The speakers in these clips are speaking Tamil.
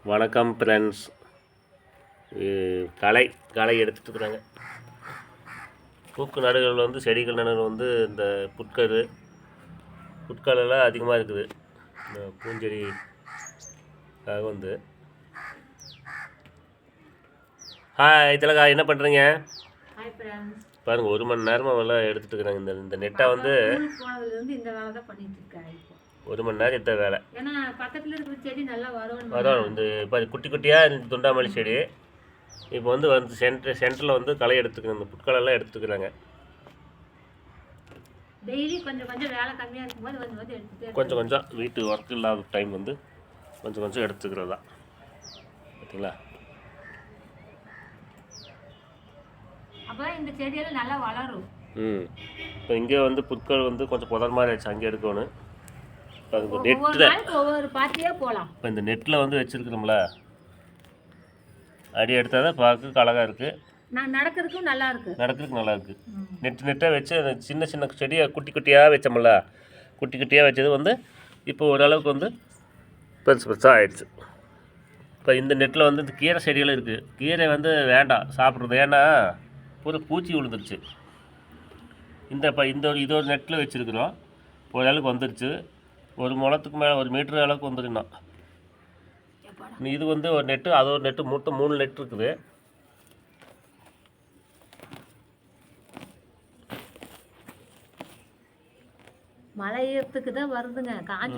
வணக்கம் ஃப்ரெண்ட்ஸ். களை களை எடுத்துகிட்டு இருக்கிறாங்க. பூக்கு நடுகள் வந்து செடிகள் நடுகள் வந்து இந்த புட்களெல்லாம் அதிகமாக இருக்குது. இந்த பூஞ்செடிக்காக வந்து ஹாய் திலகா, என்ன பண்ணுறீங்க? பாருங்கள், 1 மணி நேரமாக எல்லாம் எடுத்துகிட்டு இருக்கிறாங்க. இந்த நெட்டை வந்து 1 மணி நேரம் எடுத்த வேலை. வரும் இந்த இப்போ குட்டி குட்டியாக இந்த துண்டாமல்லி செடி இப்போ வந்து சென்டரில் வந்து களை எடுத்துக்கிறாங்க. இந்த புட்களெல்லாம் எடுத்துக்கிறாங்க. கொஞ்சம் கொஞ்சம் வீட்டு ஒர்க் இல்லாத டைம் வந்து கொஞ்சம் கொஞ்சம் எடுத்துக்கிறதா. பார்த்தீங்களா? இந்த செடியெல்லாம் நல்லா வளரும். இப்போ இங்கே வந்து புட்கள் வந்து கொஞ்சம் புதர் மாதிரி ஆச்சு, அங்கே எடுக்கணும். இப்போ ஒவ்வொரு பாத்தியா போகலாம். இப்போ இந்த நெட்டில் வந்து வச்சுருக்கிறோம்ல, அடி எடுத்தால் தான் பார்க்க அழகாக இருக்குது. நடக்கிறதுக்கும் நல்லா இருக்குது. நெட்டாக வச்சு அந்த சின்ன சின்ன செடியை குட்டி குட்டியாக வச்சோம்ல, குட்டி குட்டியாக வச்சது வந்து இப்போ ஓரளவுக்கு வந்து பெருசாக ஆகிடுச்சு. இப்போ இந்த நெட்டில் வந்து இந்த கீரை செடிகளும் இருக்குது. கீரை வந்து வேண்டாம் சாப்பிட்றது, ஏன்னா பூச்சி விழுந்துருச்சு. இது ஒரு நெட்டில் வச்சுருக்குறோம். ஓரளவுக்கு வந்துருச்சு. 1 முழத்துக்கு மேலே 1 மீட்டர் அளவுக்கு வந்துருக்குண்ணா. இது வந்து ஒரு நெட்டு, அது ஒரு நெட்டு, மொத்தம் 3 நெட் இருக்குது. மழை ஈரத்துக்கு தான் வருதுங்க. காஞ்சி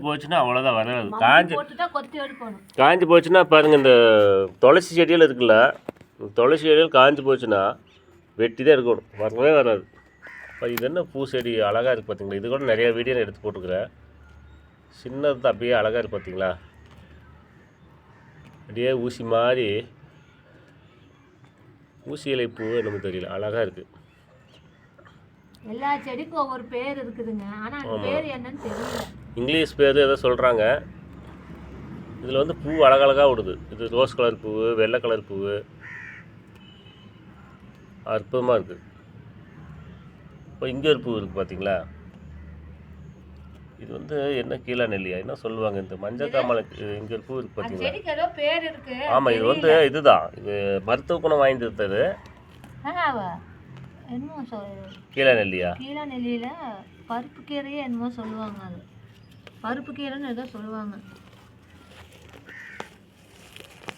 போச்சுன்னா அவ்வளோதான் வராது. காஞ்சி போச்சுன்னா போச்சுன்னா பாருங்கள், இந்த துளசி செடியில் இருக்குல்ல, துளசி செடியில் காஞ்சி போச்சுன்னா வெட்டி தான் இருக்கணும், வரவே வராது. இது என்ன பூ செடி அழகாக இருக்குது பார்த்தீங்களா? இது கூட நிறைய வீடியோ நான் எடுத்து போட்டுக்கிறேன். சின்னது தான், அப்படியே அழகாக இருக்குது பார்த்தீங்களா? அப்படியே ஊசி மாதிரி, ஊசி இலை பூ என்னமோ தெரியல, அழகாக இருக்குது. எல்லா செடிக்கும் ஒவ்வொரு பேர் இருக்குதுங்க, ஆனால் அந்த பேர் என்னன்னு தெரியல. இங்கிலீஷ் பேர் ஏதோ சொல்கிறாங்க. இதில் வந்து பூ அழகழகாக விடுது. இது ரோஸ் கலர் பூ, வெள்ளை கலர் பூ, அற்புதமாக இருக்குது. இப்போ இங்கே ஒரு பூ இருக்குது பார்த்தீங்களா? இது வந்து என்ன கீழா நெல்லியா என்ன சொல்லுவாங்க, இந்த மஞ்சள் காமலை. இங்கே ஒரு பூ இருக்குது பார்த்தீங்களா? ஆமாம், இது வந்து இதுதான், இது மருத்துவ குணம் வாய்ந்தது. கீழா நெல்லியா? கீழா நெல்லியில் பருப்பு கீரையே என்னமோ சொல்லுவாங்க. அது பருப்பு கீரைன்னு ஏதோ சொல்லுவாங்க.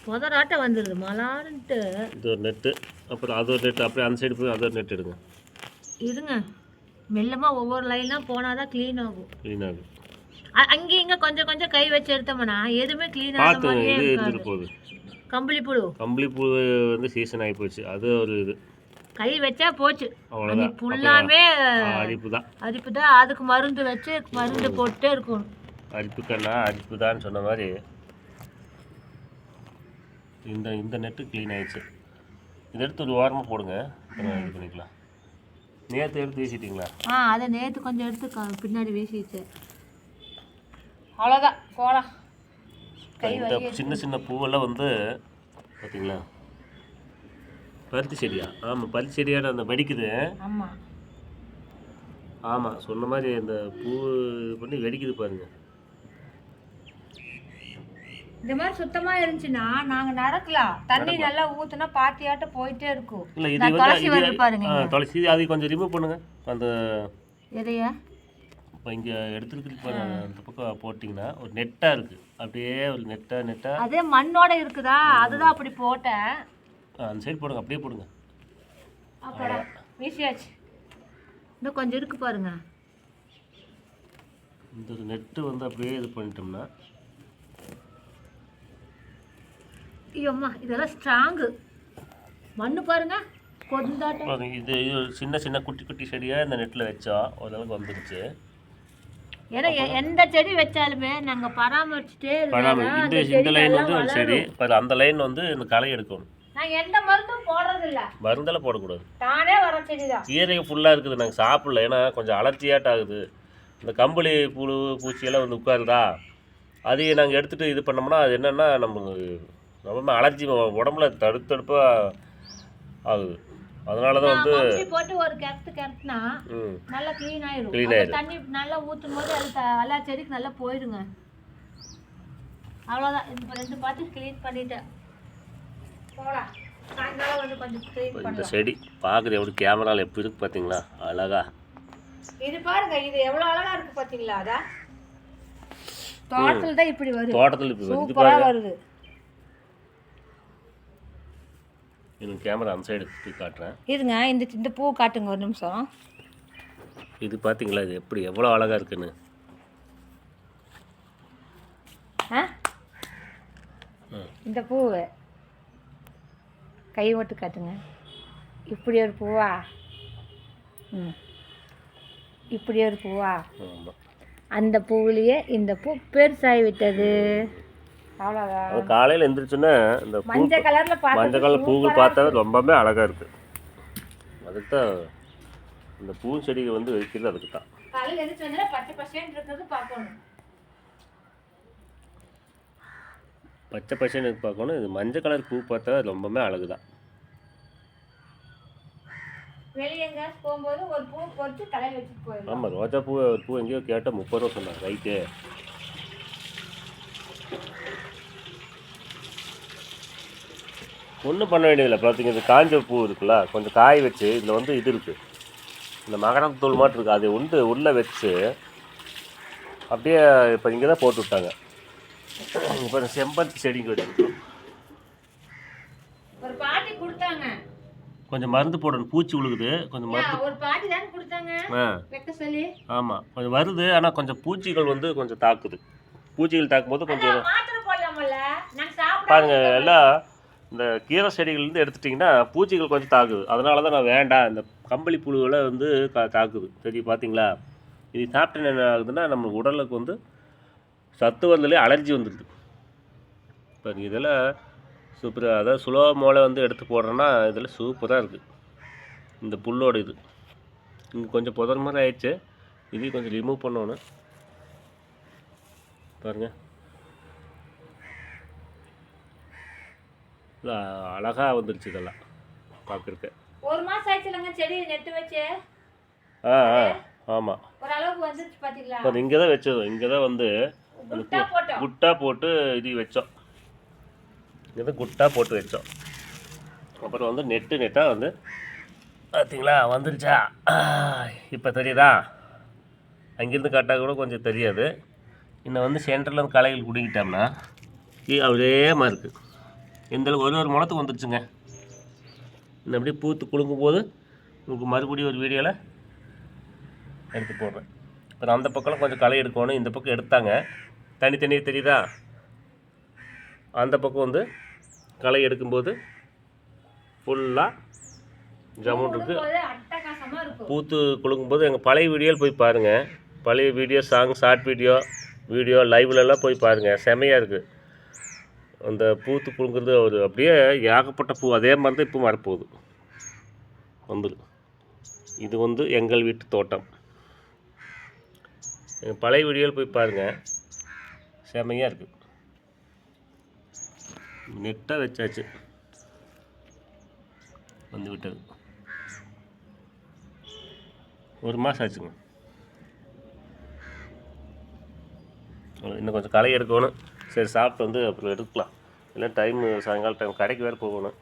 புதராட்டம் வந்துடுது மலான்ட்டு. இது ஒரு நெட்டு, அப்புறம் அது ஒரு நெட்டு, அப்படியே அந்த சைடு போய் அது ஒரு நெட் எடுங்க. இருங்க, மெல்லமாக ஒவ்வொரு லைனாக போனால் தான் க்ளீன் ஆகும். அங்கேயும் இங்கே கொஞ்சம் கொஞ்சம் கை வச்சு எடுத்தோம்னா எதுவுமே க்ளீன் ஆகும். கம்பளி பூ வந்து சீசன் ஆகி போச்சு. அது ஒரு இது கை வச்சா போச்சு, அவ்வளோதான். ஃபுல்லாமே அரிப்பு தான். அதுக்கு மருந்து வச்சு மருந்து போட்டே இருக்கணும். அரிப்புக்கெல்லாம் அரிப்பு தான் சொன்ன மாதிரி இந்த நெட்டு க்ளீன் ஆகிடுச்சு. இதை எடுத்து ஒரு வாரமாக போடுங்க, இது பண்ணிக்கலாம். நேற்று எடுத்து வீசிட்டிங்களா? அதை நேற்று கொஞ்சம் எடுத்து பின்னாடி வீசிச்சு. அவ்வளோதான் போகலாம். இந்த சின்ன சின்ன பூவெல்லாம் வந்து பார்த்தீங்களா, பருத்தி செடியா? ஆமாம், பருத்தி செடியான அந்த வெடிக்குது. ஆமாம், சொன்ன மாதிரி இந்த பூ பண்ணி வெடிக்குது பாருங்க. இந்த மாதிரி சுத்தமாக இருந்துச்சுன்னா நாங்கள் நடக்கலாம். தண்ணி நல்லா ஊற்றுனா பாத்தியாட்ட போயிட்டே இருக்கும். இல்லை, இது துளசி வருது பாருங்க. துளசி அது கொஞ்சம் ரிமூவ் பண்ணுங்க. அந்த எதையா இப்போ இங்கே எடுத்துருக்கு பாருங்க, அந்த பக்கம் போட்டிங்கன்னா ஒரு நெட்டாக இருக்குது. அப்படியே ஒரு நெட்டாக அதே மண்ணோட இருக்குதா, அதுதான் அப்படி போட்டேன். அந்த சைடு போடுங்க, அப்படியே போடுங்க. அப்புறம் வீசியாச்சு. இன்னும் கொஞ்சம் இருக்கு பாருங்க. இந்த ஒரு நெட்டு வந்து அப்படியே இது பண்ணிட்டோம்னா, ஐயோம்மா இதெல்லாம் ஸ்ட்ராங்கு மண்ணு பாருங்க, கொஞ்சம் இது சின்ன சின்ன குட்டி குட்டி செடியாக இந்த நெட்டில் வச்சா ஓரளவுக்கு வந்துடுச்சு. ஏன்னா எந்த செடி வச்சாலுமே நாங்கள் பராமரிச்சுட்டே இருக்கோம். இந்த லைன் வந்து ஒரு செடி, அந்த லைன் வந்து இந்த களை எடுக்கணும். நாங்கள் எந்த மருந்தும் போடுறதில்ல, மருந்தெல்லாம் போடக்கூடாது. தானே வர செடி தான். கீரை ஃபுல்லாக இருக்குது, நாங்கள் சாப்பிடல, ஏன்னா கொஞ்சம் அலர்ஜியாட்டாகுது. இந்த கம்பளி புழு பூச்சியெல்லாம் வந்து உட்காருதா, அதையும் நாங்கள் எடுத்துகிட்டு இது பண்ணோம்னா அது என்னென்னா நம்ம அலர்ஜி உடம்புல தடுப்பாக ஆகுது. அதனால தான் வந்து போட்டு ஒரு கரெக்ட்னா நல்லா க்ளீன் ஆயிடும். தண்ணி நல்லா ஊற்றும் போது அது எல்லா செடிக்கு நல்லா போயிடுங்க. அவ்வளோதான். இப்போ 2 பாத்தி க்ளீன் பண்ணிட்டேன். போகலாம். சாயங்காலம் வந்து கொஞ்சம் க்ளீன் இந்த பண்ணலாம். செடி பார்க்குறது எப்படி கேமராவில் எப்படி இருக்கு பார்த்தீங்களா? அழகா இது பாருங்க, இது எவ்வளோ அழகா இருக்கு பார்த்தீங்களா? அதான் தோட்டத்தில் தான் இப்படி வருது. தோட்டத்தில் இப்படி வருது சூப்பராக வருது. எனக்கு கேமரா அந்த சைடு போய் காட்டுறேன். இருங்க, இந்த பூ காட்டுங்க ஒரு நிமிஷம். இது பார்த்தீங்களா? இது எப்படி எவ்வளோ அழகாக இருக்குன்னு. இந்த பூவை கை மட்டும் காட்டுங்க. இப்படி ஒரு பூவா? இப்படி ஒரு பூவா? அந்த பூவிலேயே இந்த பூ பெருசாகி விட்டது. அவ்வளோதான். காலையில் எழுந்திரிச்சுன்னா இந்த மஞ்சள் கலர் பூக்கள் பார்த்தா ரொம்பவே அழகாக இருக்குது. அதுக்கு தான் இந்த பூ செடிகள் வந்து வைக்கிறது. அதுக்கு தான் காலையில் எழுந்திரிச்சு வந்தால் பச்சை பசேன்னு இருக்கிறது பார்க்கணும். பச்சை பசேன்னு பார்க்கணும். இது மஞ்சள் கலர் பூ பார்த்தா ரொம்பவே அழகு தான். வெளியே எங்கே போகும்போது ஒரு பூ பொறிச்சு தலையில் வச்சுட்டு போயிடும். ஆமாம், ரோஜா பூ ஒரு பூ எங்கேயோ கேட்டால் 30 ரூபா சொன்னாங்க. ரைட்டு. ஒன்றும் பண்ண வேண்டியதில்லை. பார்த்தீங்க, இது காஞ்ச பூ இருக்குல்ல, கொஞ்சம் காய வச்சு இதில் வந்து இது இருக்குது, இந்த மகரந்த தூள் மாட்டு இருக்குது, அதை உள்ளே வச்சு அப்படியே இப்போ இங்கே தான் போட்டு விட்டாங்க. இப்போ செம்பருத்தி செடிங்க வச்சுருக்கோம். ஒரு பாட்டி கொடுத்தாங்க. கொஞ்சம் மருந்து போடணும், பூச்சி விழுகுது. கொஞ்சம் மருந்து ஒரு பாட்டி தான் கொடுத்தாங்க வைக்க சொல்லி. ஆமாம், கொஞ்சம் வருது. ஆனால் கொஞ்சம் பூச்சிகள் வந்து கொஞ்சம் தாக்குது. பூச்சிகள் தாக்கும்போது கொஞ்சம் பாருங்க, எல்லாம் இந்த கீரை செடிகள்லேருந்து எடுத்துட்டிங்கன்னா பூச்சிகள் கொஞ்சம் தாக்குது. அதனால தான் நான் வேண்டாம். இந்த கம்பளி புழுவில் வந்து தாக்குது. சரி, பார்த்தீங்களா? இது சாப்பிட்டு என்ன ஆகுதுன்னா நம்ம உடலுக்கு வந்து சத்து வரதுலேயே அலர்ஜி வந்துடுது. பாருங்க, இதெல்லாம் சூப்பராக, அதாவது சுலோ மோளை வந்து எடுத்து போடுறோன்னா இதில் சூப்பராக இருக்குது. இந்த புல்லோட இது இங்கே கொஞ்சம் புதர் மாதிரி ஆயிடுச்சு. இதையும் கொஞ்சம் ரிமூவ் பண்ணணும். பாருங்கள், இல்லை அழகாக வந்துருச்சு இதெல்லாம் பார்க்குறக்கு. ஒரு மாதம் ஆயிடுச்சுலங்க செடி நெட்டு வச்சு. ஆமாம், ஓரளவுக்கு வந்துருச்சு பார்த்தீங்களா? இப்போ இங்கே தான் வச்சோம். இங்கே தான் வந்து குட்டா போட்டு இது வச்சோம். இங்கே தான் குட்டா போட்டு வச்சோம். அப்புறம் வந்து நெட்டாக வந்து பார்த்தீங்களா வந்துருச்சா? இப்போ தெரியுதா? அங்கேருந்து காட்டால் கூட கொஞ்சம் தெரியாது. இன்னும் வந்து சென்டரில் களைகள் குடிக்கிட்டோம்னா அதே மாதிரி இருக்குது. இந்த ஒரு முளத்துக்கு வந்துருச்சுங்க. இன்னும் அப்படியே பூத்து குலுங்கும் போது உங்களுக்கு மறுபடியும் ஒரு வீடியோவில் எடுத்து போடுறேன். அப்புறம் அந்த பக்கம் கொஞ்சம் களை எடுக்கணும். இந்த பக்கம் எடுத்தாங்க, தனித்தனியாக தெரியுதா? அந்த பக்கம் வந்து களை எடுக்கும்போது ஃபுல்லாக ஜமுன் இருக்குது, பூத்து குலுங்கும்போது. எங்கள் பழைய வீடியோவில் போய் பாருங்கள். பழைய வீடியோ, ஷார்ட் வீடியோ லைவ்லலாம் போய் பாருங்கள். செமையாக இருக்குது. அந்த பூத்து குலுங்குறது ஒரு அப்படியே ஏகப்பட்ட பூ. அதே மாதிரி தான் இப்போ வரப்போகுது வந்துடும். இது வந்து எங்கள் வீட்டு தோட்டம். எங்கள் பழைய வீடியோவில் போய் பாருங்கள், செமையாக இருக்குது. நெட்டாக வச்சாச்சு, வந்து விட்டது. ஒரு மாதம் ஆச்சுங்க. இன்னும் கொஞ்சம் களை எடுக்கணும். சரி, சாப்பிட்டு வந்து அப்புறம் எடுக்கலாம். இல்லை சாயங்காலம் டைம் கடைக்கு வேறு போகணும்.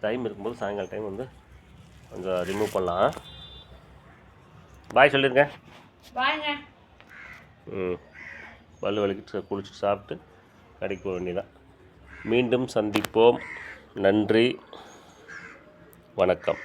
டைம் இருக்கும்போது சாயங்காலம் டைம் வந்து கொஞ்சம் ரிமூவ் பண்ணலாம். பாய் சொல்லிடுங்க. பாய்ங்க. பல்லு வலிக்கிட்டு குளிச்சுட்டு சாப்பிட்டு கடைக்கு போக வேண்டியதான். மீண்டும் சந்திப்போம். நன்றி, வணக்கம்.